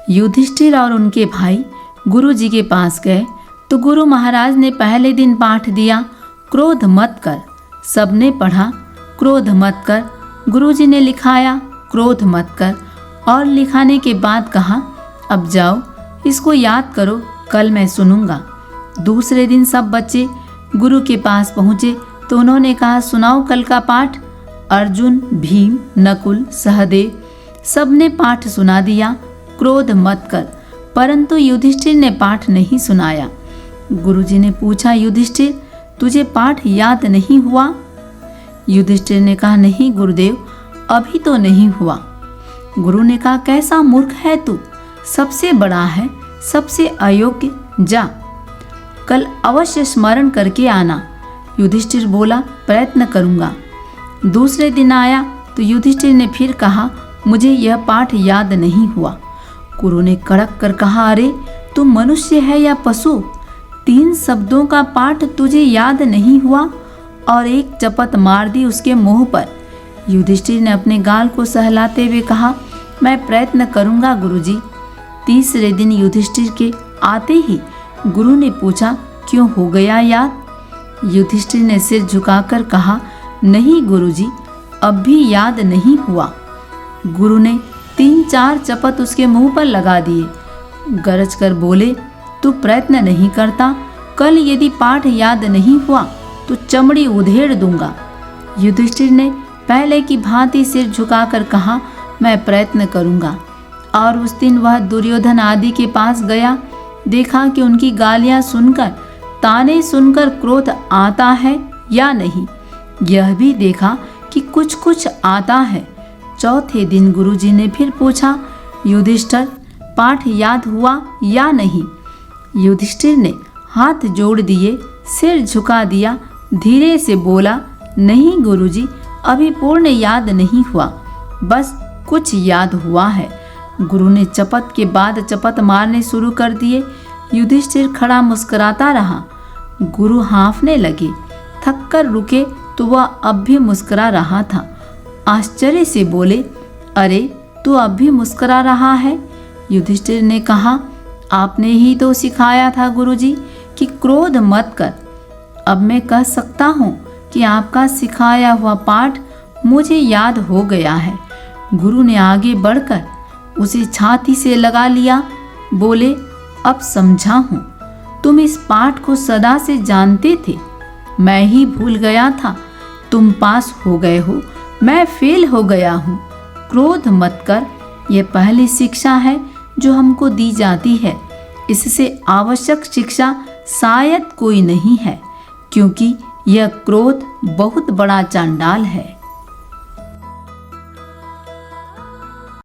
युधिष्ठिर और उनके भाई गुरु जी के पास गए तो गुरु महाराज ने पहले दिन पाठ दिया, क्रोध मत कर। सबने पढ़ा, क्रोध मत कर। गुरु जी ने लिखाया, क्रोध मत कर। और लिखाने के बाद कहा, अब जाओ, इसको याद करो, कल मैं सुनूंगा। दूसरे दिन सब बच्चे गुरु के पास पहुँचे तो उन्होंने कहा, सुनाओ कल का पाठ। अर्जुन, भीम, नकुल, सहदेव सबने पाठ सुना दिया, क्रोध मत कर। परंतु युधिष्ठिर ने पाठ नहीं सुनाया। गुरुजी ने पूछा, युधिष्ठिर तुझे पाठ याद नहीं हुआ? युधिष्ठिर ने कहा, नहीं गुरुदेव, अभी तो नहीं हुआ। गुरु ने कहा, कैसा मूर्ख है तू, सबसे बड़ा है, सबसे अयोग्य, जा कल अवश्य स्मरण करके आना। युधिष्ठिर बोला, प्रयत्न करूंगा। दूसरे दिन आया तो युधिष्ठिर ने फिर कहा, मुझे यह पाठ याद नहीं हुआ। गुरु ने कड़क कर कहा, अरे तू मनुष्य है या पशु? 3 शब्दों का पाठ तुझे याद नहीं हुआ और एक चपत मार दी उसके मुंह पर। युधिष्ठिर ने अपने गाल को सहलाते हुए कहा, मैं प्रयत्न करूंगा गुरुजी। तीसरे दिन युधिष्ठिर के आते ही गुरु ने पूछा, क्यों हो गया याद? युधिष्ठिर ने सिर झुकाकर कहा, नहीं गुरुजी, अब भी याद नहीं हुआ। गुरु ने 3-4 चपत उसके मुंह पर लगा दिए। गरज कर बोले, तू प्रयत्न नहीं करता, कल यदि पाठ याद नहीं हुआ तो चमड़ी उधेड़ दूंगा। युधिष्ठिर ने पहले की भांति सिर झुकाकर कहा, मैं प्रयत्न करूंगा। और उस दिन वह दुर्योधन आदि के पास गया। देखा कि उनकी गालियां सुनकर, ताने सुनकर क्रोध आता है या नहीं। यह भी देखा कि कुछ कुछ आता है। चौथे दिन गुरुजी ने फिर पूछा, युधिष्ठिर पाठ याद हुआ या नहीं? युधिष्ठिर ने हाथ जोड़ दिए, सिर झुका दिया, धीरे से बोला, नहीं गुरुजी, अभी पूर्ण याद नहीं हुआ, बस कुछ याद हुआ है। गुरु ने चपत के बाद चपत मारने शुरू कर दिए। युधिष्ठिर खड़ा मुस्कुराता रहा। गुरु हाँफने लगे। थक कर रुके तो वह अब भी मुस्कुरा रहा था। आश्चर्य से बोले, अरे तू अब भी मुस्कुरा रहा है? युधिष्ठिर ने कहा, आपने ही तो सिखाया था गुरुजी कि क्रोध मत कर। अब मैं कह सकता हूँ कि आपका सिखाया हुआ पाठ मुझे याद हो गया है। गुरु ने आगे बढ़कर उसे छाती से लगा लिया। बोले, अब समझा हूँ, तुम इस पाठ को सदा से जानते थे, मैं ही भूल गया था। तुम पास हो गए हो, मैं फेल हो गया हूँ। क्रोध मत कर, यह पहली शिक्षा है जो हमको दी जाती है। इससे आवश्यक शिक्षा शायद कोई नहीं है, क्योंकि यह क्रोध बहुत बड़ा चांडाल है।